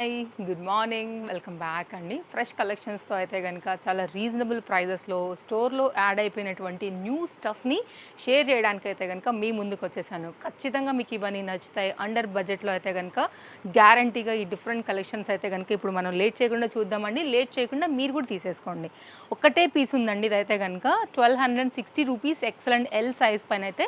Hi good morning welcome back అండి. Fresh కలెక్షన్స్తో అయితే కనుక చాలా రీజనబుల్ ప్రైజెస్లో స్టోర్లో యాడ్ అయిపోయినటువంటి న్యూ స్టఫ్ని షేర్ చేయడానికి అయితే కనుక మీ ముందుకు వచ్చేసాను. ఖచ్చితంగా మీకు ఇవన్నీ నచ్చుతాయి. అండర్ బడ్జెట్లో అయితే కనుక గ్యారంటీగా ఈ డిఫరెంట్ కలెక్షన్స్ అయితే కనుక ఇప్పుడు మనం లేట్ చేయకుండా చూద్దామండి. లేట్ చేయకుండా మీరు కూడా తీసేసుకోండి. ఒక్కటే పీస్ ఉందండి. ఇదైతే కనుక 1260 రూపీస్ ఎక్సలెంట్ ఎల్ సైజ్ పైన అయితే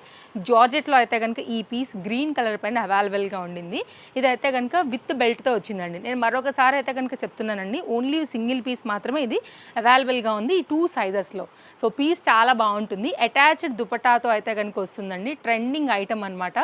జార్జెట్లో అయితే కనుక ఈ పీస్ గ్రీన్ కలర్ పైన అవైలబుల్గా ఉండింది. ఇదైతే కనుక విత్ బెల్ట్తో వచ్చిందండి. నేను మరొకసారి అయితే కనుక చెప్తున్నానండి, ఓన్లీ సింగిల్ పీస్ మాత్రమే ఇది అవైలబుల్గా ఉంది ఈ 2 సైజెస్లో. సో పీస్ చాలా బాగుంటుంది. అటాచ్డ్ దుపటాతో అయితే కనుక వస్తుందండి. ట్రెండింగ్ ఐటమ్ అనమాట.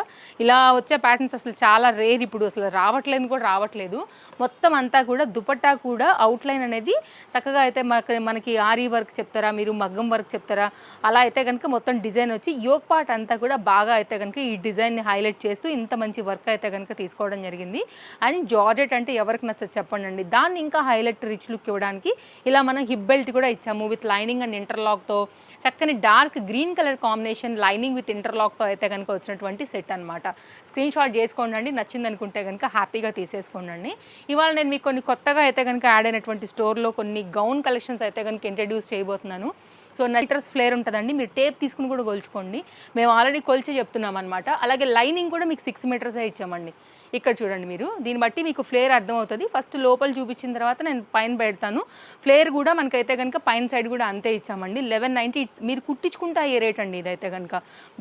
ఇలా వచ్చే ప్యాటర్న్స్ అసలు చాలా రేర్, ఇప్పుడు అసలు రావట్లేదు. మొత్తం అంతా కూడా దుపట్టా కూడా అవుట్లైన్ అనేది చక్కగా అయితే మనకి ఆరీ వర్క్ చెప్తారా, మీరు మగ్గం వర్క్ చెప్తారా, అలా అయితే కనుక మొత్తం డిజైన్ వచ్చి యోక్ పార్ట్ అంతా కూడా బాగా అయితే కనుక ఈ డిజైన్ని హైలైట్ చేస్తూ ఇంత మంచి వర్క్ అయితే కనుక తీసుకోవడం జరిగింది. అండ్ జార్జెట్ అంటే ఎవరికి నచ్చదు చెప్పండి అండి. దాన్ని ఇంకా హైలైట్ రిచ్ లుక్ ఇవ్వడానికి ఇలా మనం హిప్ బెల్ట్ కూడా ఇచ్చాము విత్ లైనింగ్ అండ్ ఇంటర్లాక్తో. చక్కని dark green colour combination lining with ఇంటర్లాక్తో అయితే కనుక వచ్చినటువంటి సెట్ అనమాట. స్క్రీన్ షాట్ చేసుకోండి అండి, నచ్చింది అనుకుంటే కనుక హ్యాపీగా తీసేసుకోండి. ఇవాళ నేను మీకు కొన్ని కొత్తగా అయితే కనుక యాడ్ అయినటువంటి స్టోర్లో కొన్ని గౌన్ కలెక్షన్స్ అయితే కనుక ఇంట్రడ్యూస్ చేయబోతున్నాను. సో మీటర్స్ ఫ్లేర్ ఉంటుందండి, మీరు టేప్ తీసుకుని కూడా కొలుచుకోండి. మేము ఆల్రెడీ కొలిచి చెప్తున్నాం అనమాట. అలాగే లైనింగ్ కూడా మీకు 6 మీటర్సే ఇచ్చామండి. ఇక్కడ చూడండి, మీరు దీన్ని బట్టి మీకు ఫ్లేర్ అర్థమవుతుంది. ఫస్ట్ లోపల చూపించిన తర్వాత నేను పైన పెడతాను. ఫ్లేర్ కూడా మనకైతే కనుక పైన సైడ్ కూడా అంతే ఇచ్చామండి. 1190 మీరు కుట్టించుకుంటే అయ్యే రేట్ అండి ఇదైతే కనుక.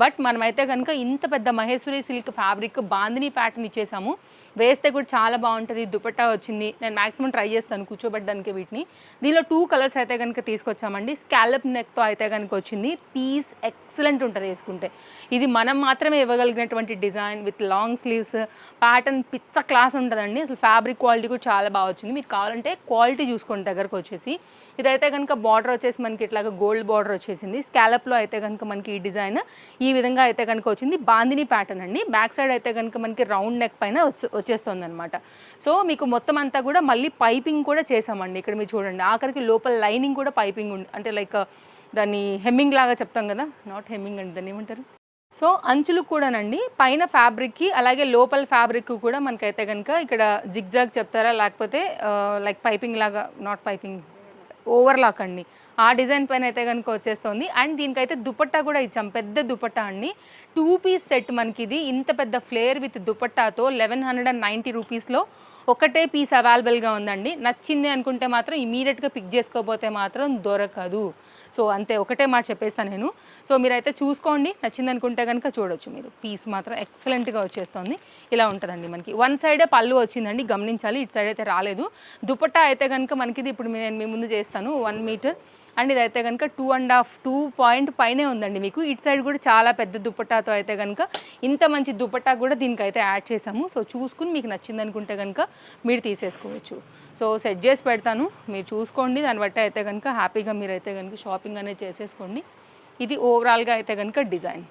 బట్ మనమైతే కనుక ఇంత పెద్ద Maheshwari silk fabric bandhani pattern ఇచ్చేసాము. వేస్తే కూడా చాలా బాగుంటుంది. దుపట్టా వచ్చింది. నేను మ్యాక్సిమం ట్రై చేస్తాను కూర్చోబెట్టడానికి వీటిని. దీనిలో 2 కలర్స్ అయితే కనుక తీసుకొచ్చామండి. స్కాలప్ నెక్తో అయితే కనుక వచ్చింది. పీస్ ఎక్సలెంట్ ఉంటుంది వేసుకుంటే. ఇది మనం మాత్రమే ఇవ్వగలిగినటువంటి design with long sleeves pattern పిచ్చ క్లాస్ ఉంటుందండి. అసలు ఫ్యాబ్రిక్ క్వాలిటీ కూడా చాలా బాగా వచ్చింది. మీరు కావాలంటే క్వాలిటీ చూసుకోండి దగ్గరకు వచ్చేసి. ఇదైతే కనుక బార్డర్ వచ్చేసి మనకి ఇట్లాగా గోల్డ్ బార్డర్ వచ్చేసింది. స్కాలప్లో అయితే కనుక మనకి ఈ డిజైన్ ఈ విధంగా అయితే కనుక వచ్చింది. బాందిని ప్యాటర్న్ అండి. బ్యాక్ సైడ్ అయితే కనుక మనకి రౌండ్ నెక్ పైన వచ్చేస్తుంది అనమాట. సో మీకు మొత్తం అంతా కూడా మళ్ళీ పైపింగ్ కూడా చేసామండి. ఇక్కడ మీరు చూడండి, ఆఖరికి లోపల లైనింగ్ కూడా పైపింగ్ ఉంది. అంటే లైక్ దాన్ని హెమ్మింగ్ లాగా చెప్తాం కదా, నాట్ హెమ్మింగ్ అండి, దాన్ని ఏమంటారు. సో అంచులు కూడానండి పైన ఫ్యాబ్రిక్కి అలాగే లోపల ఫ్యాబ్రిక్ కూడా మనకైతే కనుక ఇక్కడ జిగ్జాగ్ చెప్తారా, లేకపోతే లైక్ పైపింగ్ లాగా, నాట్ పైపింగ్, ఓవర్లాక్ అండి, ఆ డిజైన్ పైన అయితే కనుక వచ్చేస్తుంది. అండ్ దీనికైతే దుపట్టా కూడా ఇచ్చాం, పెద్ద దుపట్టా అండి. 2 పీస్ సెట్ మనకి ఇది. ఇంత పెద్ద ఫ్లేర్ విత్ దుపట్టాతో 1190 రూపీస్లో ఒకటే పీస్ అవైలబుల్గా ఉందండి. నచ్చింది అనుకుంటే మాత్రం ఇమీడియట్గా పిక్ చేసుకోకపోతే మాత్రం దొరకదు. సో అంతే, ఒకటే మాట చెప్పేస్తాను నేను. సో మీరైతే చూసుకోండి, నచ్చింది అనుకుంటే కనుక చూడొచ్చు మీరు. పీస్ మాత్రం ఎక్సలెంట్గా వచ్చేస్తుంది. ఇలా ఉంటుందండి. మనకి వన్ సైడే పళ్ళు వచ్చిందండి, గమనించాలి. ఇటు సైడ్ అయితే రాలేదు. దుపట్టా అయితే కనుక మనకిది ఇప్పుడు నేను మీ ముందు చేస్తాను 1 మీటర్. అండ్ ఇదైతే కనుక 2.5 పాయింట్ పైనే ఉందండి మీకు. ఇటు సైడ్ కూడా చాలా పెద్ద దుపట్టాతో అయితే కనుక ఇంత మంచి దుపట్టా కూడా దీనికైతే యాడ్ చేసాము. సో చూసుకుని మీకు నచ్చింది అనుకుంటే కనుక మీరు తీసేసుకోవచ్చు. సో సెట్ చేసి పెడతాను, మీరు చూసుకోండి. దాన్ని బట్టి అయితే కనుక హ్యాపీగా మీరైతే కనుక షాపింగ్ అనేది చేసేసుకోండి. ఇది ఓవరాల్గా అయితే కనుక డిజైన్.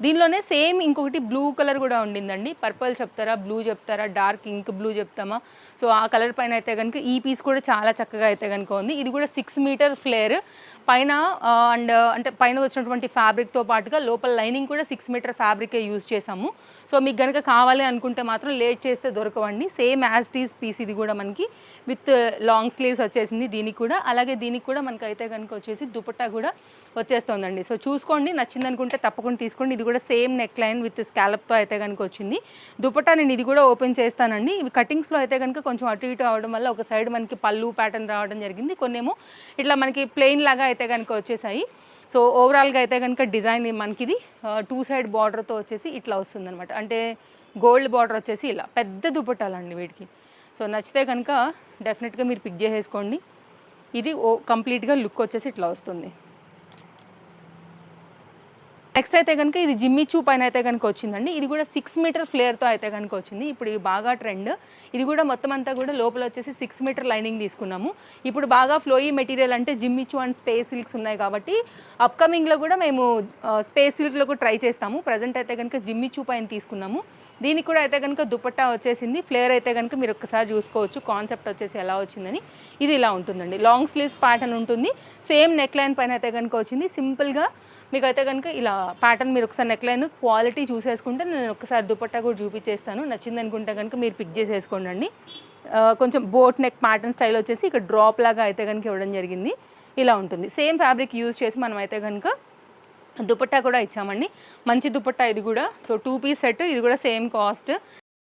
దీనిలోనే సేమ్ ఇంకొకటి బ్లూ కలర్ కూడా ఉండిందండి. పర్పుల్ చెప్తారా, బ్లూ చెప్తారా, డార్క్ ఇంక్ బ్లూ చెప్తామా. సో ఆ కలర్ పైన అయితే కనుక ఈ పీస్ కూడా చాలా చక్కగా అయితే కనుక ఉంది. ఇది కూడా 6 మీటర్ ఫ్లేర్ పైన అండ్ అంటే పైన వచ్చినటువంటి ఫ్యాబ్రిక్తో పాటుగా లోపల లైనింగ్ కూడా 6 మీటర్ ఫ్యాబ్రికే యూజ్ చేసాము. సో మీకు కనుక కావాలి అనుకుంటే మాత్రం లేట్ చేస్తే దొరకవండి. సేమ్ యాజ్ టీస్ పీస్ ఇది కూడా మనకి విత్ లాంగ్ స్లీవ్స్ వచ్చేసింది దీనికి కూడా. అలాగే దీనికి కూడా మనకి అయితే కనుక వచ్చేసి దుపట్టా కూడా వచ్చేస్తుందండి. సో చూసుకోండి, నచ్చింది అనుకుంటే తప్పకుండా తీసుకోండి. ఇది కూడా సేమ్ నెక్ లైన్ విత్ స్కాలప్తో అయితే కనుక వచ్చింది. దుపట్టా నేను ఇది కూడా ఓపెన్ చేస్తానండి. ఇవి కటింగ్స్లో అయితే కనుక కొంచెం అటు ఇటు అవడం వల్ల ఒక సైడ్ మనకి పళ్ళు ప్యాటర్న్ రావడం జరిగింది, కొన్నేమో ఇట్లా మనకి ప్లెయిన్ లాగా అయితే కనుక వచ్చేసాయి. సో ఓవరాల్గా అయితే కనుక డిజైన్ మనకి ఇది 2 సైడ్ బార్డర్తో వచ్చేసి ఇట్లా వస్తుందన్నమాట. అంటే గోల్డ్ బార్డర్ వచ్చేసి ఇలా పెద్ద దుపట్టాలండి వీటికి. సో నచ్చితే కనుక డెఫినెట్గా మీరు పిక్ చేసేసుకోండి. ఇది కంప్లీట్గా లుక్ వచ్చేసి ఇట్లా వస్తుంది. నెక్స్ట్ అయితే కనుక ఇది జిమ్మి చూ పైన అయితే కనుక వచ్చిందండి. ఇది కూడా 6 మీటర్ ఫ్లేర్తో అయితే కనుక వచ్చింది. ఇప్పుడు ఇది బాగా ట్రెండ్. ఇది కూడా మొత్తం అంతా కూడా లోపల వచ్చేసి 6 మీటర్ లైనింగ్ తీసుకున్నాము. ఇప్పుడు బాగా ఫ్లోయీ మెటీరియల్ అంటే జిమ్మి చూ అండ్ స్పేస్ సిల్క్స్ ఉన్నాయి కాబట్టి అప్కమింగ్లో కూడా మేము స్పేస్ సిల్క్లో కూడా ట్రై చేస్తాము. ప్రజెంట్ అయితే కనుక జిమ్మి చూ పైన తీసుకున్నాము. దీనికి కూడా అయితే కనుక దుపట్టా వచ్చేసింది. ఫ్లేర్ అయితే కనుక మీరు ఒక్కసారి చూసుకోవచ్చు కాన్సెప్ట్ వచ్చేసి ఎలా వచ్చిందని. ఇది ఇలా ఉంటుందండి. లాంగ్ స్లీవ్స్ ప్యాటర్న్ ఉంటుంది. సేమ్ నెక్ లైన్ పైన అయితే కనుక వచ్చింది. సింపుల్గా మీకైతే కనుక ఇలా ప్యాటర్న్ మీరు ఒకసారి నెక్లైన్ క్వాలిటీ చూసేసుకుంటే నేను ఒకసారి దుపట్టా కూడా చూపించేస్తాను. నచ్చింది అనుకుంటే కనుక మీరు పిక్ చేసేసుకోండి. కొంచెం బోట్ నెక్ ప్యాటర్న్ స్టైల్ వచ్చేసి ఇక్కడ డ్రాప్ లాగా అయితే కనుక ఇవ్వడం జరిగింది. ఇలా ఉంటుంది. సేమ్ ఫ్యాబ్రిక్ యూజ్ చేసి మనం అయితే కనుక దుపట్టా కూడా ఇచ్చామండి. మంచి దుపట్టా ఇది కూడా. సో 2 పీస్ సెట్, ఇది కూడా సేమ్ కాస్ట్.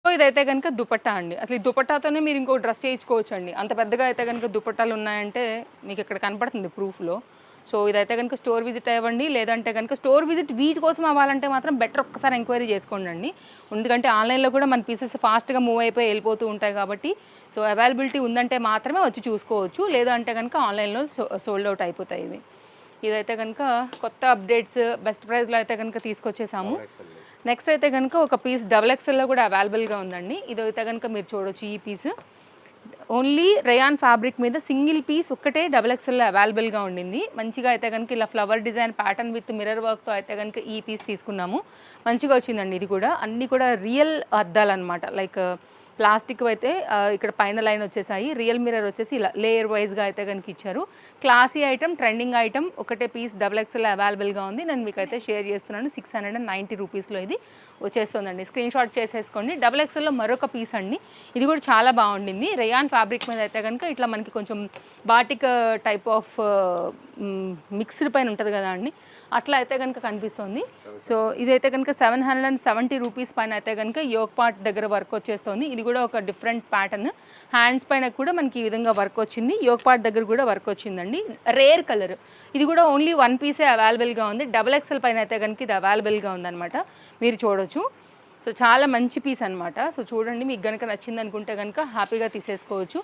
సో ఇదైతే కనుక దుపట్టా అండి. అసలు ఈ దుపట్టాతోనే మీరు ఇంకో డ్రెస్ చేయించుకోవచ్చు అండి. అంత పెద్దగా అయితే కనుక దుపట్టాలు ఉన్నాయంటే మీకు ఇక్కడ కనపడుతుంది ప్రూఫ్లో. సో ఇదైతే కనుక స్టోర్ విజిట్ అవ్వండి, లేదంటే కనుక స్టోర్ విజిట్ వీటి కోసం అవ్వాలంటే మాత్రం బెటర్ ఒక్కసారి ఎంక్వైరీ చేసుకోండి అండి. ఎందుకంటే ఆన్లైన్లో కూడా మన పీసెస్ ఫాస్ట్గా మూవ్ అయిపోయి వెళ్ళిపోతూ ఉంటాయి కాబట్టి సో అవైలబిలిటీ ఉందంటే మాత్రమే వచ్చి చూసుకోవచ్చు, లేదంటే కనుక ఆన్లైన్లో సోల్డ్ అవుట్ అయిపోతాయి ఇవి. ఇదైతే కనుక కొత్త అప్డేట్స్ బెస్ట్ ప్రైస్లో అయితే కనుక తీసుకొచ్చేసాము. నెక్స్ట్ అయితే కనుక ఒక పీస్ XXL కూడా అవైలబుల్గా ఉందండి. ఇదైతే కనుక మీరు చూడొచ్చు. ఈ పీస్ ఓన్లీ రేయాన్ ఫ్యాబ్రిక్ మీద సింగిల్ పీస్ ఒక్కటే XXL అవైలబుల్గా ఉండింది. మంచిగా అయితే కనుక ఇలా flower design pattern with mirror వర్క్తో అయితే కనుక ఈ పీస్ తీసుకున్నాము. మంచిగా వచ్చిందండి. ఇది కూడా అన్నీ కూడా రియల్ అద్దాలు అనమాట. లైక్ ప్లాస్టిక్ అయితే ఇక్కడ పైన లైన్ వచ్చేసాయి. రియల్ మిర్రర్ వచ్చేసి ఇలా లేయర్ వైజ్గా అయితే కనుక ఇచ్చారు. క్లాసీ ఐటమ్, ట్రెండింగ్ ఐటమ్, ఒకటే పీస్ XXL అవైలబుల్గా ఉంది. నేను మీకు అయితే షేర్ చేస్తున్నాను. 690 రూపీస్లో ఇది వచ్చేస్తుందండి. స్క్రీన్ షాట్ చేసేసుకోండి. XXLలో మరొక పీస్ అండి. ఇది కూడా చాలా బాగుండింది. రేయాన్ ఫ్యాబ్రిక్ మీద అయితే కనుక ఇట్లా మనకి కొంచెం బాటిక్ టైప్ ఆఫ్ మిక్స్డ్ పైన ఉంటుంది కదా అండి, అట్లా అయితే కనుక కనిపిస్తుంది. సో ఇదైతే కనుక 770 రూపీస్ పైన అయితే కనుక యోక్ పార్ట్ దగ్గర వర్క్ వచ్చేస్తుంది. ఇది కూడా ఒక డిఫరెంట్ ప్యాటర్న్. హ్యాండ్స్ పైన కూడా మనకి ఈ విధంగా వర్క్ వచ్చింది. యోక్ పార్ట్ దగ్గర కూడా వర్క్ వచ్చిందండి. Rare colour. ఇది కూడా ఓన్లీ 1 పీసే అవైలబుల్గా ఉంది. XXL పైన అయితే కనుక ఇది అవైలబుల్గా ఉందన్నమాట. మీరు చూడొచ్చు. సో చాలా మంచి పీస్ అనమాట. సో చూడండి, మీకు కనుక నచ్చింది అనుకుంటే కనుక హ్యాపీగా తీసేసుకోవచ్చు.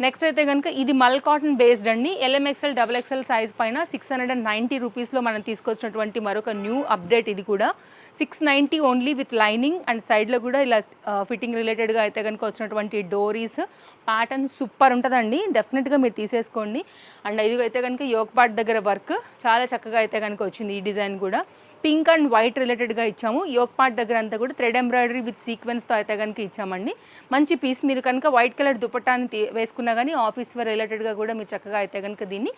నెక్స్ట్ అయితే కనుక ఇది మల్ కాటన్ బేస్డ్ అండి. LMXL XXL సైజ్ పైన 690 రూపీస్లో మనం తీసుకొచ్చినటువంటి మరొక న్యూ అప్డేట్. ఇది కూడా 690 ఓన్లీ విత్ లైనింగ్ అండ్ సైడ్లో కూడా ఇలా ఫిట్టింగ్ రిలేటెడ్గా అయితే కనుక వచ్చినటువంటి డోరీస్ ప్యాటర్న్ సూపర్ ఉంటుందండి. డెఫినెట్గా మీరు తీసేసుకోండి. అండ్ ఇది అయితే కనుక యోక్ పార్ట్ దగ్గర వర్క్ చాలా చక్కగా అయితే కనుక వచ్చింది. ఈ డిజైన్ కూడా పింక్ అండ్ వైట్ రిలేటెడ్గా ఇచ్చాము. యోక్ పార్ట్ దగ్గర అంతా కూడా థ్రెడ్ ఎంబ్రాయిడరీ విత్ సీక్వెన్స్తో అయితే కనుక ఇచ్చామండి. మంచి పీస్. మీరు కనుక వైట్ కలర్ దుపట్టాన్ని వేసుకున్నా కానీ ఆఫీస్ వేర్ రిలేటెడ్గా కూడా మీరు చక్కగా అయితే కనుక దీన్ని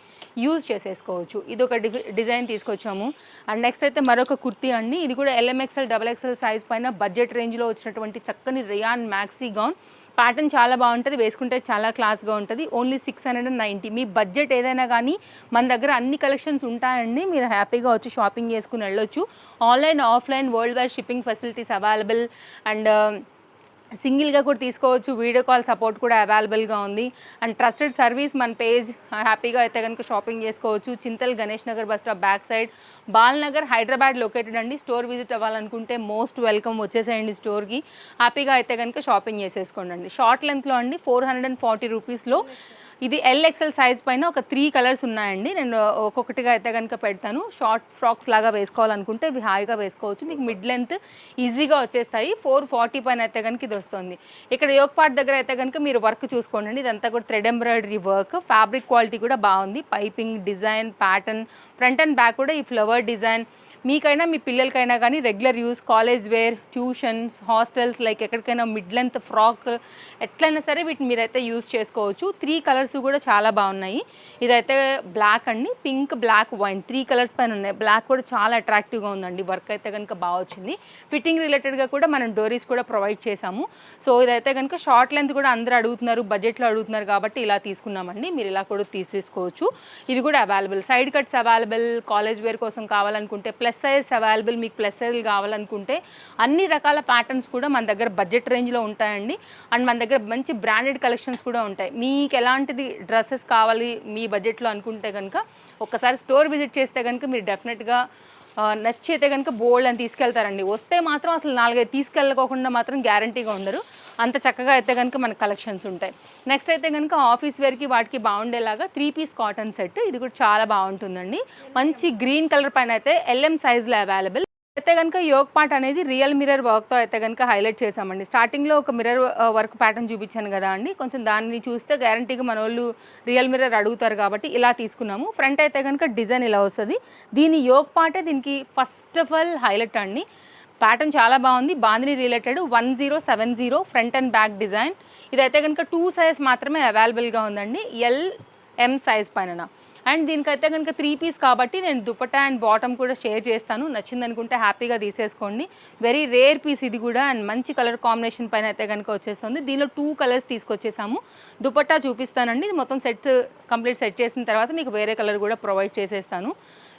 యూజ్ చేసేసుకోవచ్చు. ఇది ఒక డిజైన్ తీసుకొచ్చాము. అండ్ నెక్స్ట్ అయితే మరొక కుర్తీ అండి. ఇది కూడా LMXL XXL సైజ్ పైన బడ్జెట్ రేంజ్లో వచ్చినటువంటి చక్కని రేయాన్ మ్యాక్సీ గౌన్. ప్యాటర్న్ చాలా బాగుంటుంది, వేసుకుంటే చాలా క్లాస్గా ఉంటుంది. ఓన్లీ 690. మీ బడ్జెట్ ఏదైనా కానీ మన దగ్గర అన్ని కలెక్షన్స్ ఉంటాయండి. మీరు హ్యాపీగా వచ్చి షాపింగ్ చేసుకుని వెళ్ళొచ్చు. Online, offline, world wide shipping facilities available. And సింగిల్గా కూడా తీసుకోవచ్చు. వీడియో కాల్ సపోర్ట్ కూడా అవైలబుల్గా ఉంది. అండ్ ట్రస్టెడ్ సర్వీస్ మన పేజ్. హ్యాపీగా అయితే కనుక షాపింగ్ చేసుకోవచ్చు. Chintal Ganesh Nagar bus stop back side, Balnagar, Hyderabad located అండి. స్టోర్ విజిట్ అవ్వాలనుకుంటే మోస్ట్ వెల్కమ్, వచ్చేసేయండి స్టోర్కి. హ్యాపీగా అయితే కనుక షాపింగ్ చేసేసుకోండి. షార్ట్ లెంత్లో అండి 440 రూపీస్లో. ఇది LXL సైజ్ పైన ఒక 3 కలర్స్ ఉన్నాయండి. నేను ఒక్కొక్కటిగా అయితే కనుక పెడతాను. షార్ట్ ఫ్రాక్స్ లాగా వేసుకోవాలనుకుంటే ఇవి హాయిగా వేసుకోవచ్చు. మీకు మిడ్ లెంత్ ఈజీగా వచ్చేస్తాయి. 440 పైన అయితే కనుక ఇది వస్తుంది. ఇక్కడ యోక్ పార్ట్ దగ్గర అయితే కనుక మీరు వర్క్ చూసుకోండి. ఇదంతా కూడా thread embroidery work. Fabric quality కూడా బాగుంది. Piping, design, pattern, front and back కూడా ఈ ఫ్లవర్ డిజైన్. మీకైనా మీ పిల్లలకైనా కానీ regular use, college wear, tuitions, hostels, like ఎక్కడికైనా మిడ్ లెంత్ ఫ్రాక్ ఎట్లయినా సరే వీటిని మీరైతే యూస్ చేసుకోవచ్చు. 3 కలర్స్ కూడా చాలా బాగున్నాయి. ఇదైతే బ్లాక్ అండి, పింక్, బ్లాక్, వైన్ 3 కలర్స్ పైన ఉన్నాయి. బ్లాక్ కూడా చాలా అట్రాక్టివ్గా ఉందండి. వర్క్ అయితే కనుక బాగా వచ్చింది. ఫిట్టింగ్ రిలేటెడ్గా కూడా మనం డోరీస్ కూడా ప్రొవైడ్ చేసాము. సో ఇదైతే కనుక షార్ట్ లెంత్ కూడా అందరూ అడుగుతున్నారు, బడ్జెట్లో అడుగుతున్నారు కాబట్టి ఇలా తీసుకున్నామండి. మీరు ఇలా కూడా తీసుకోవచ్చు. ఇవి కూడా available. Side cuts available. College wear కోసం కావాలనుకుంటే ప్లస్ సైజ్ అవైలబుల్. మీకు ప్లస్ సైజ్ కావాలనుకుంటే అన్ని రకాల ప్యాటర్న్స్ కూడా మన దగ్గర బడ్జెట్ రేంజ్లో ఉంటాయండి. అండ్ మన దగ్గర మంచి బ్రాండెడ్ కలెక్షన్స్ కూడా ఉంటాయి. మీకు ఎలాంటిది డ్రెస్సెస్ కావాలి మీ బడ్జెట్లో అనుకుంటే కనుక ఒక్కసారి స్టోర్ విజిట్ చేస్తే కనుక మీరు డెఫినెట్గా నచ్చి అయితే కనుక బోల్డ్ అని తీసుకెళ్తారండి. వస్తే మాత్రం అసలు 4-5 తీసుకెళ్ళకోకుండా మాత్రం గ్యారంటీగా ఉండరు. అంత చక్కగా అయితే కనుక మనకు కలెక్షన్స్ ఉంటాయి. నెక్స్ట్ అయితే కనుక ఆఫీస్ వేర్కి వాటికి బాగుండేలాగా 3 పీస్ కాటన్ సెట్. ఇది కూడా చాలా బాగుంటుందండి. మంచి గ్రీన్ కలర్ పైన అయితే LM సైజ్లో అవైలబుల్. అయితే కనుక యోక్ పార్ట్ అనేది రియల్ మిర్రర్ వర్క్తో అయితే కనుక హైలైట్ చేసామండి. స్టార్టింగ్లో ఒక మిర్రర్ వర్క్ ప్యాటర్న్ చూపించాను కదా అండి. కొంచెం దాన్ని చూస్తే గ్యారంటీగా మన వాళ్ళు రియల్ మిర్రర్ అడుగుతారు కాబట్టి ఇలా తీసుకున్నాము. ఫ్రంట్ అయితే కనుక డిజైన్ ఇలా వస్తుంది. దీని యోక్ పార్టే దీనికి ఫస్ట్ ఆఫ్ ఆల్ హైలైట్ అండి. ప్యాటర్న్ చాలా బాగుంది. Bandhani related 1070 front and back design. ఇదైతే కనుక 2 సైజ్ మాత్రమే అవైలబుల్గా ఉందండి. LM సైజ్ పైన. అండ్ దీనికైతే కనుక 3 పీస్ కాబట్టి నేను దుపట్టా అండ్ బాటమ్ కూడా షేర్ చేస్తాను. నచ్చింది అనుకుంటే హ్యాపీగా తీసేసుకోండి. వెరీ రేర్ పీస్ ఇది కూడా అండ్ మంచి కలర్ కాంబినేషన్ పైన అయితే కనుక వచ్చేస్తుంది. దీనిలో 2 కలర్స్ తీసుకొచ్చేసాము. దుపట్టా చూపిస్తానండి. ఇది మొత్తం కంప్లీట్ సెట్ చేసిన తర్వాత మీకు వేరే కలర్ కూడా ప్రొవైడ్ చేసేస్తాను.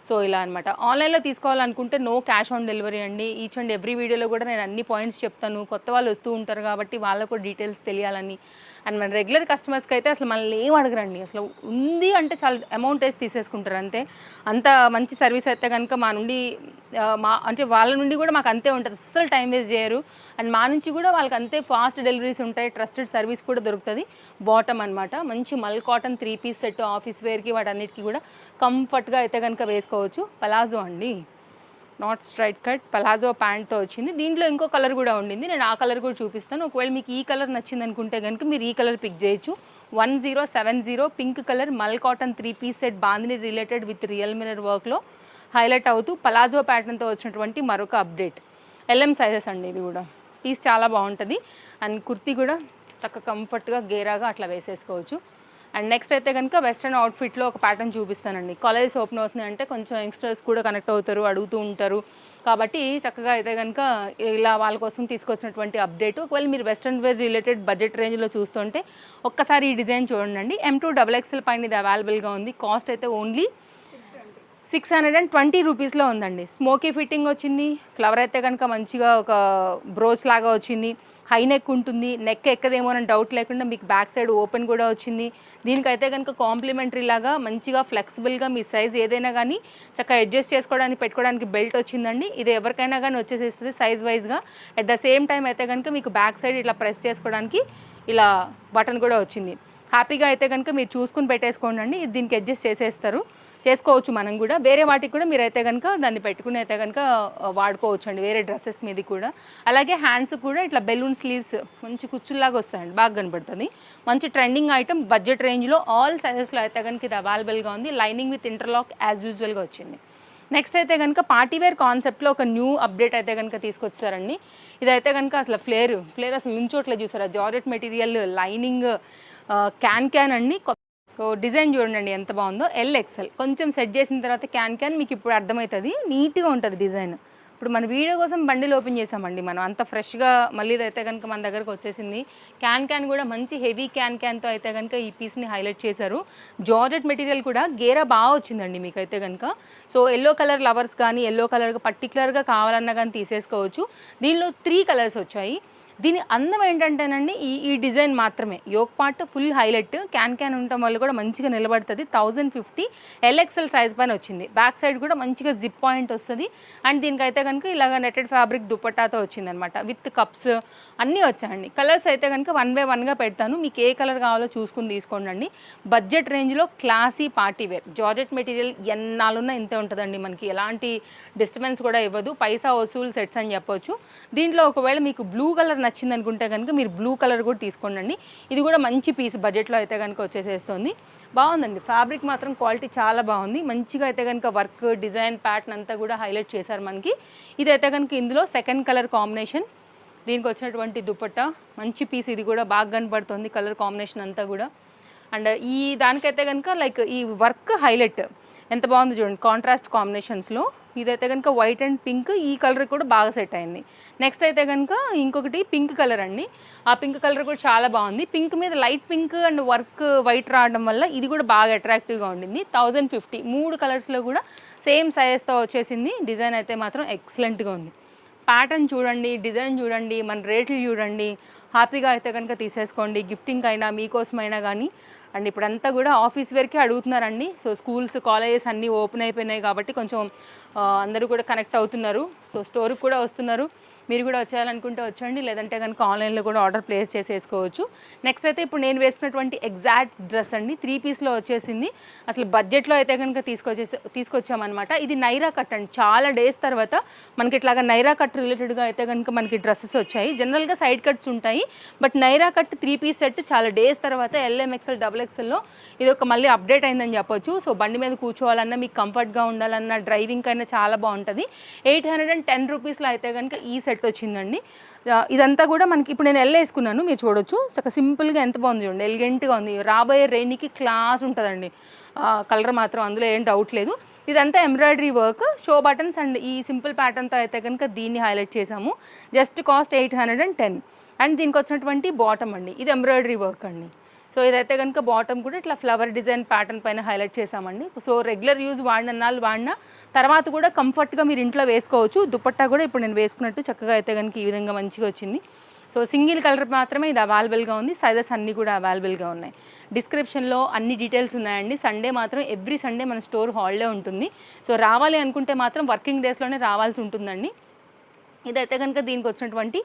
సో ఇలా అనమాట. ఆన్లైన్లో తీసుకోవాలనుకుంటే నో క్యాష్ ఆన్ డెలివరీ అండి. ఈచ్ అండ్ ఎవ్రీ వీడియోలో కూడా నేను అన్ని పాయింట్స్ చెప్తాను. కొత్త వాళ్ళు వస్తూ ఉంటారు కాబట్టి వాళ్ళకు కూడా డీటెయిల్స్ తెలియాలని. అండ్ మన రెగ్యులర్ కస్టమర్స్కి అయితే అసలు మనల్ని ఏం అడగరండి. అసలు ఉంది అంటే చాలా అమౌంట్ వేసి తీసేసుకుంటారు అంతే. అంత మంచి సర్వీస్ అయితే కనుక మా నుండి అంటే వాళ్ళ నుండి కూడా మాకు అంతే ఉంటుంది. అస్సలు టైం వేస్ట్ చేయరు. అండ్ మా నుంచి కూడా వాళ్ళకి అంతే ఫాస్ట్ డెలివరీస్ ఉంటాయి. ట్రస్టెడ్ సర్వీస్ కూడా దొరుకుతుంది. బాటమ్ అనమాట మంచి మల్ కాటన్ 3 పీస్ సెట్ ఆఫీస్ వేర్కి వాటన్నిటికీ కూడా కంఫర్ట్గా అయితే కనుక వేసుకోవచ్చు. పలాజో అండి, నాట్ స్ట్రైట్ కట్ పలాజో ప్యాంట్తో వచ్చింది. దీంట్లో ఇంకో కలర్ కూడా ఉండింది. నేను ఆ కలర్ కూడా చూపిస్తాను. ఒకవేళ మీకు ఈ కలర్ నచ్చింది అనుకుంటే కనుక మీరు ఈ కలర్ పిక్ చేయొచ్చు. 1070 pink colour mul cotton 3 piece set bandhani related with real mirror వర్క్లో హైలైట్ అవుతూ పలాజో ప్యాటర్న్తో వచ్చినటువంటి మరొక అప్డేట్. LM సైజెస్ అండి. ఇది కూడా పీస్ చాలా బాగుంటుంది. అండ్ కుర్తీ కూడా చక్కగా కంఫర్ట్గా గేరాగా అట్లా వేసేసుకోవచ్చు. అండ్ నెక్స్ట్ అయితే కనుక వెస్ట్రన్ అవుట్ఫిట్లో ఒక ప్యాటర్న్ చూపిస్తానండి. కాలేజెస్ ఓపెన్ అవుతుంది అంటే కొంచెం యంగ్స్టర్స్ కూడా కనెక్ట్ అవుతారు, అడుగుతూ ఉంటారు కాబట్టి చక్కగా అయితే కనుక ఇలా వాళ్ళ కోసం తీసుకొచ్చినటువంటి అప్డేట్. ఒకవేళ మీరు వెస్ట్రన్ వేర్ రిలేటెడ్ బడ్జెట్ రేంజ్లో చూస్తుంటే ఒక్కసారి ఈ డిజైన్ చూడండి. M2 XXL పైన ఇది అవైలబుల్గా ఉంది. కాస్ట్ అయితే ఓన్లీ 620 రూపీస్లో ఉందండి. స్మోకీ ఫిట్టింగ్ వచ్చింది. ఫ్లవర్ అయితే కనుక మంచిగా ఒక బ్రోచ్ లాగా వచ్చింది. హై నెక్ ఉంటుంది. నెక్ ఎక్కదేమో అని డౌట్ లేకుండా మీకు బ్యాక్ సైడ్ ఓపెన్ కూడా వచ్చింది. దీనికైతే కనుక కాంప్లిమెంటరీ లాగా మంచిగా ఫ్లెక్సిబుల్గా మీ సైజ్ ఏదైనా కానీ చక్కగా అడ్జస్ట్ చేసుకోవడానికి పెట్టుకోవడానికి బెల్ట్ వచ్చిందండి. ఇది ఎవరికైనా కానీ వచ్చేసేస్తుంది సైజ్ వైజ్గా. అట్ ద సేమ్ టైం అయితే కనుక మీకు బ్యాక్ సైడ్ ఇట్లా ప్రెస్ చేసుకోవడానికి ఇలా బటన్ కూడా వచ్చింది. హ్యాపీగా అయితే కనుక మీరు చూసుకుని పెట్టేసుకోండి. ఇది దీనికి అడ్జస్ట్ చేసుకోవచ్చు. మనం కూడా వేరే వాటికి కూడా మీరైతే కనుక దాన్ని పెట్టుకుని అయితే కనుక వాడుకోవచ్చు అండి, వేరే డ్రెస్సెస్ మీద కూడా. అలాగే హ్యాండ్స్ కూడా ఇట్లా బెలూన్ స్లీవ్స్ మంచి కుచ్చుల్లాగా వస్తాయండి, బాగా కనబడుతుంది. మంచి ట్రెండింగ్ ఐటమ్ బడ్జెట్ రేంజ్లో ఆల్ సైజెస్లో అయితే కనుక ఇది అవైలబుల్గా ఉంది. లైనింగ్ విత్ ఇంటర్లాక్ యాజ్ యూజువల్గా వచ్చింది. నెక్స్ట్ అయితే కనుక పార్టీవేర్ కాన్సెప్ట్లో ఒక న్యూ అప్డేట్ అయితే కనుక తీసుకొచ్చారండి. ఇదైతే కనుక అసలు ఫ్లేర్ అసలు నుంచోట్లే చూసారా. జార్జెట్ మెటీరియల్ లైనింగ్ క్యాన్ అండి. సో డిజైన్ చూడండి ఎంత బాగుందో. LXL కొంచెం సెట్ చేసిన తర్వాత క్యాన్ మీకు ఇప్పుడు అర్థమవుతుంది. నీట్గా ఉంటుంది డిజైన్. ఇప్పుడు మన వీడియో కోసం బండిల్ ఓపెన్ చేసామండి మనం, అంత ఫ్రెష్గా మళ్ళీ అయితే కనుక మన దగ్గరకు వచ్చేసింది. క్యాన్ కూడా మంచి హెవీ క్యాన్తో అయితే కనుక ఈ పీస్ని హైలైట్ చేశారు. జార్జెట్ మెటీరియల్ కూడా గేరా బాగా వచ్చిందండి మీకైతే కనుక. సో ఎల్లో కలర్ లవర్స్ కానీ ఎల్లో కలర్గా పర్టికులర్గా కావాలన్నా కానీ తీసేసుకోవచ్చు. దీనిలో 3 కలర్స్ వచ్చాయి. దీని అందం ఏంటంటేనండి ఈ డిజైన్ మాత్రమే. యోక్ పార్ట్ ఫుల్ హైలైట్ క్యాన్ ఉండటం వల్ల కూడా మంచిగా నిలబడుతుంది. 1050 LXL సైజ్ పైన వచ్చింది. బ్యాక్ సైడ్ కూడా మంచిగా జిప్ పాయింట్ వస్తుంది. అండ్ దీనికైతే కనుక ఇలాగ నెట్టెడ్ ఫ్యాబ్రిక్ దుపట్టాతో వచ్చింది అనమాట. విత్ కప్స్ అన్నీ వచ్చాయండి. కలర్స్ అయితే కనుక 1 by 1గా పెడతాను. మీకు ఏ కలర్ కావాలో చూసుకుని తీసుకోండి. బడ్జెట్ రేంజ్లో classy party wear georgette material ఎన్నాళ్ళున్నా ఇంతే ఉంటుందండి. మనకి ఎలాంటి డిస్టర్బెన్స్ కూడా ఇవ్వదు. పైసా వసూలు సెట్స్ అని చెప్పొచ్చు. దీంట్లో ఒకవేళ మీకు బ్లూ కలర్ నచ్చింది అనుకుంటే కనుక మీరు బ్లూ కలర్ కూడా తీసుకోండి. ఇది కూడా మంచి పీస్ బడ్జెట్లో అయితే కనుక వచ్చేసేస్తుంది. బాగుందండి. ఫ్యాబ్రిక్ మాత్రం క్వాలిటీ చాలా బాగుంది. మంచిగా అయితే కనుక వర్క్ డిజైన్ ప్యాటర్న్ అంతా కూడా హైలైట్ చేశారు మనకి. ఇదైతే కనుక ఇందులో సెకండ్ కలర్ కాంబినేషన్. దీనికి వచ్చినటువంటి దుపట్టా మంచి పీస్. ఇది కూడా బాగా కనబడుతుంది కలర్ కాంబినేషన్ అంతా కూడా. అండ్ ఈ దానికైతే కనుక లైక్ ఈ వర్క్ హైలైట్ ఎంత బాగుంది చూడండి కాంట్రాస్ట్ కాంబినేషన్స్లో. ఇదైతే కనుక వైట్ అండ్ పింక్, ఈ కలర్ కూడా బాగా సెట్ అయింది. నెక్స్ట్ అయితే కనుక ఇంకొకటి పింక్ కలర్ అండి. ఆ పింక్ కలర్ కూడా చాలా బాగుంది. పింక్ మీద light pink and work white రావడం వల్ల ఇది కూడా బాగా అట్రాక్టివ్గా ఉండింది. 1050 3 కలర్స్లో కూడా సేమ్ సైజ్తో వచ్చేసింది. డిజైన్ అయితే మాత్రం ఎక్సలెంట్గా ఉంది. ప్యాటర్న్ చూడండి, డిజైన్ చూడండి, మన రేట్లు చూడండి. హ్యాపీగా అయితే కనుక తీసేసుకోండి. గిఫ్టింగ్ అయినా మీకోసమైనా కానీ. అండ్ ఇప్పుడంతా కూడా ఆఫీస్ వేర్కే అడుగుతున్నారండి. సో స్కూల్స్ కాలేజెస్ అన్నీ ఓపెన్ అయిపోయినాయి కాబట్టి కొంచెం అందరూ కూడా కనెక్ట్ అవుతున్నారు. సో స్టోర్కి కూడా వస్తున్నారు. మీరు కూడా వచ్చేయాలనుకుంటే వచ్చండి, లేదంటే కనుక ఆన్లైన్లో కూడా ఆర్డర్ ప్లేస్ చేసేసుకోవచ్చు. నెక్స్ట్ అయితే ఇప్పుడు నేను వేసుకున్నటువంటి ఎగ్జాక్ట్ డ్రెస్ అండి. 3 పీస్లో వచ్చేసింది. అసలు బడ్జెట్లో అయితే కనుక తీసుకొచ్చామన్నమాట. ఇది నైరా కట్ అండి. చాలా డేస్ తర్వాత మనకి ఇట్లాగా నైరా కట్ రిలేటెడ్గా అయితే కనుక మనకి డ్రెస్సెస్ వచ్చాయి. జనరల్గా సైడ్ కట్స్ ఉంటాయి, but Naira cut 3 piece set చాలా డేస్ తర్వాత LM XL XXLలో ఇది ఒక మళ్ళీ అప్డేట్ అయిందని చెప్పొచ్చు. సో బండి మీద కూర్చోవాలన్నా, మీకు కంఫర్ట్గా ఉండాలన్నా, డ్రైవింగ్ అయినా చాలా బాగుంటుంది. 810 రూపీస్లో అయితే కనుక ఈ సెట్ వచ్చిందండి. ఇదంతా కూడా మనకి ఇప్పుడు నేను వేసుకున్నాను, మీరు చూడొచ్చు. చక్కగా సింపుల్గా ఎంత బాగుంది చూడండి, ఎలిగెంట్గా ఉంది. రాబోయే రెయిన్కి క్లాస్ ఉంటుందండి. కలర్ మాత్రం అందులో ఏం డౌట్ లేదు. ఇదంతా embroidery work, show buttons and ఈ సింపుల్ ప్యాటర్న్తో అయితే కనుక దీన్ని హైలైట్ చేసాము. Just cost 810. అండ్ దీనికి వచ్చినటువంటి బాటమ్ అండి, ఇది ఎంబ్రాయిడరీ వర్క్ అండి. సో ఇదైతే కనుక బాటమ్ కూడా ఇట్లా ఫ్లవర్ డిజైన్ ప్యాటర్న్ పైన హైలైట్ చేసామండి. సో రెగ్యులర్ యూజ్ వాడినాళ్ళు వాడిన తర్వాత కూడా కంఫర్ట్గా మీరు ఇంట్లో వేసుకోవచ్చు. దుపట్టా కూడా ఇప్పుడు నేను వేసుకున్నట్టు చక్కగా అయితే కనుక ఈ విధంగా మంచిగా వచ్చింది. సో సింగిల్ కలర్ మాత్రమే ఇది అవైలబుల్గా ఉంది. సైజెస్ అన్నీ కూడా అవైలబుల్గా ఉన్నాయి. డిస్క్రిప్షన్లో అన్ని డీటెయిల్స్ ఉన్నాయండి. సండే మాత్రం ఎవ్రీ సండే మన స్టోర్ హాలిడే ఉంటుంది. సో రావాలి అనుకుంటే మాత్రం వర్కింగ్ డేస్లోనే రావాల్సి ఉంటుందండి. ఇదైతే కనుక దీనికి వచ్చినటువంటి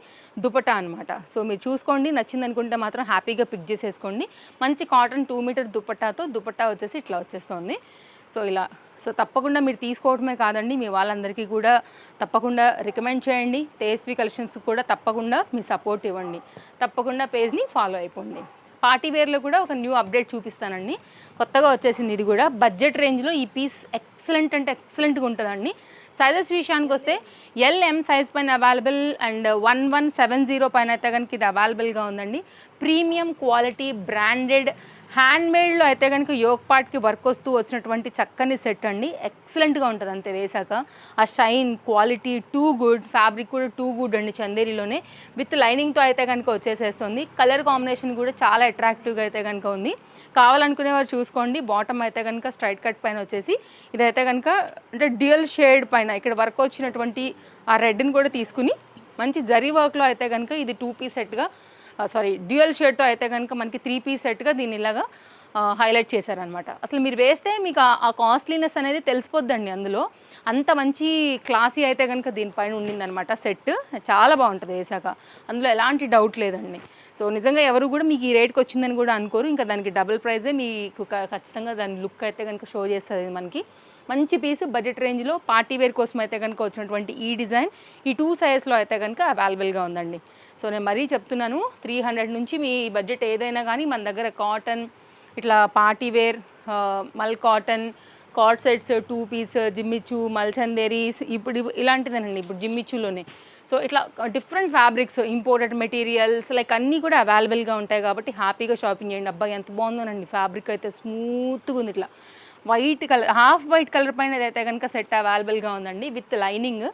దుపట్టా అనమాట. సో మీరు చూసుకోండి, నచ్చింది అనుకుంటే మాత్రం హ్యాపీగా పిక్ చేసేసుకోండి. మంచి కాటన్ 2 మీటర్ దుపట్టా వచ్చేసి ఇట్లా వచ్చేస్తుంది. సో ఇలా తప్పకుండా మీరు తీసుకోవడమే కాదండి, మీ వాళ్ళందరికీ కూడా తప్పకుండా రికమెండ్ చేయండి. తేజస్వి కలెక్షన్స్ కూడా తప్పకుండా మీ సపోర్ట్ ఇవ్వండి. తప్పకుండా పేజ్ని ఫాలో అయిపోండి. పార్టీ వేర్లో కూడా ఒక న్యూ అప్డేట్ చూపిస్తానండి. కొత్తగా వచ్చేసింది ఇది కూడా. బడ్జెట్ రేంజ్లో ఈ పీస్ ఎక్సలెంట్ అంటే ఎక్సలెంట్గా ఉంటుందండి. సైజెస్ విషయానికి వస్తే LM సైజ్ పైన అవైలబుల్ అండ్ 1170 పైన అయితే కనుక ఇది అవైలబుల్గా ఉందండి. ప్రీమియం క్వాలిటీ బ్రాండెడ్ హ్యాండ్మేడ్లో అయితే కనుక యోక్ పార్ట్కి వర్క్ వస్తూ వచ్చినటువంటి చక్కని సెట్ అండి. ఎక్సలెంట్గా ఉంటుంది అంతే వేసాక. ఆ shine quality too good, fabric కూడా టూ గుడ్ అండి. చందేరిలోనే విత్ లైనింగ్తో అయితే కనుక వచ్చేసేస్తుంది. కలర్ కాంబినేషన్ కూడా చాలా అట్రాక్టివ్గా అయితే కనుక ఉంది. కావాలనుకునేవారు చూసుకోండి. బాటమ్ అయితే కనుక స్ట్రైట్ కట్ పైన వచ్చేసి ఇదైతే కనుక అంటే డ్యూయల్ షేడ్ పైన ఇక్కడ వర్క్ వచ్చినటువంటి ఆ రెడ్ని కూడా తీసుకుని మంచి జరీ వర్క్లో అయితే కనుక ఇది 2 పీస్ సెట్గా డ్యూయల్ షేడ్తో అయితే కనుక మనకి 3 పీస్ సెట్గా దీన్ని ఇలాగా హైలైట్ చేశారనమాట. అసలు మీరు వేస్తే మీకు ఆ కాస్ట్లీనెస్ అనేది తెలిసిపోద్దండి. అందులో అంత మంచి క్లాసీ అయితే కనుక దీనిపైన ఉండిందనమాట. సెట్ చాలా బాగుంటుంది వేసాక, అందులో ఎలాంటి డౌట్ లేదండి. సో నిజంగా ఎవరు కూడా మీకు ఈ రేట్కి వచ్చిందని కూడా అనుకోరు. ఇంకా దానికి డబుల్ ప్రైజే మీకు ఖచ్చితంగా దాని లుక్ అయితే కనుక షో చేస్తుంది. మనకి మంచి పీస్ బడ్జెట్ రేంజ్లో పార్టీ వేర్ కోసం అయితే కనుక వచ్చినటువంటి ఈ డిజైన్ ఈ 2 సైజ్లో అయితే కనుక అవైలబుల్గా ఉందండి. సో నేను మరీ చెప్తున్నాను, 300 నుంచి మీ బడ్జెట్ ఏదైనా కానీ మన దగ్గర కాటన్ ఇట్లా పార్టీ వేర్ మల్ కాటన్ కార్డ్ సెట్స్ 2 పీస్ జిమ్మిచ్చు మల్చందేరీస్ ఇప్పుడు ఇలాంటిదేనండి. ఇప్పుడు జిమ్మిచ్చులోనే సో ఇట్లా different fabrics imported materials like అన్నీ కూడా అవైలబుల్గా ఉంటాయి కాబట్టి హ్యాపీగా షాపింగ్ చేయండి. అబ్బాయి ఎంత బాగుందోనండి, ఫ్యాబ్రిక్ అయితే స్మూత్గా ఉంది. ఇట్లా white colour half white colour పైన ఏదైతే కనుక సెట్ అవైలబుల్గా ఉందండి విత్ లైనింగ్.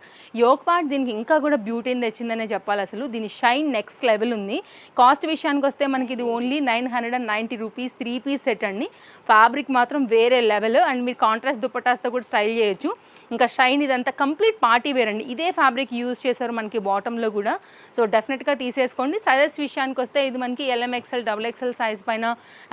యోక్ పార్ట్ దీనికి ఇంకా కూడా బ్యూటీని తెచ్చిందనే చెప్పాలి. అసలు దీని షైన్ నెక్స్ట్ లెవెల్ ఉంది. కాస్ట్ విషయానికి వస్తే మనకి ఇది ఓన్లీ 990 రూపీస్ 3 పీస్ సెట్ అండి. ఫ్యాబ్రిక్ మాత్రం వేరే లెవెల్ అండ్ మీరు కాంట్రాస్ట్ దుపట్టాస్తో కూడా స్టైల్ చేయొచ్చు. ఇంకా షైన్ ఇదంతా కంప్లీట్ పార్టీ వేర్ అండి. ఇదే ఫ్యాబ్రిక్ యూజ్ చేశారు మనకి బాటంలో కూడా. సో డెఫినెట్గా తీసేసుకోండి. సైజెస్ విషయానికి వస్తే ఇది మనకి LM XL XXL సైజ్ పైన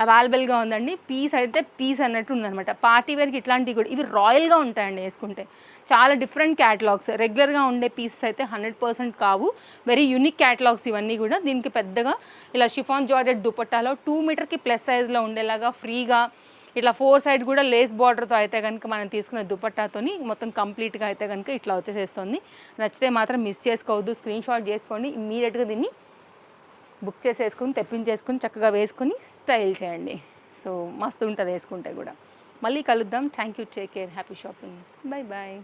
అవైలబుల్గా ఉందండి. పీస్ అయితే పీస్ అన్నట్టు ఉందన్నమాట. పార్టీ వేర్కి ఇట్లాంటివి కూడా ఇవి రాయల్గా ఉంటాయండి వేసుకుంటే. చాలా డిఫరెంట్ క్యాటలాగ్స్, రెగ్యులర్గా ఉండే పీసెస్ అయితే 100% కావు. వెరీ యూనిక్ క్యాటలాగ్స్ ఇవన్నీ కూడా. దీనికి పెద్దగా ఇలా షిఫాన్ జార్జెట్ దుపట్టాలో 2 మీటర్కి ప్లస్ సైజ్లో ఉండేలాగా ఫ్రీగా ఇట్లా 4 సైడ్ కూడా లేస్ బార్డర్తో అయితే కనుక మనం తీసుకున్న దుపట్టాతోని మొత్తం కంప్లీట్గా అయితే కనుక ఇట్లా వచ్చేసేస్తుంది. నచ్చితే మాత్రం మిస్ చేసుకోవద్దు, స్క్రీన్ షాట్ చేసుకోండి. ఇమ్మీడియట్గా దీన్ని బుక్ చేసేసుకుని తెప్పించేసుకుని చక్కగా వేసుకుని స్టైల్ చేయండి. సో మస్తు ఉంటుంది వేసుకుంటే కూడా. మళ్ళీ కలుద్దాం. Thank you, take care, happy shopping, bye bye.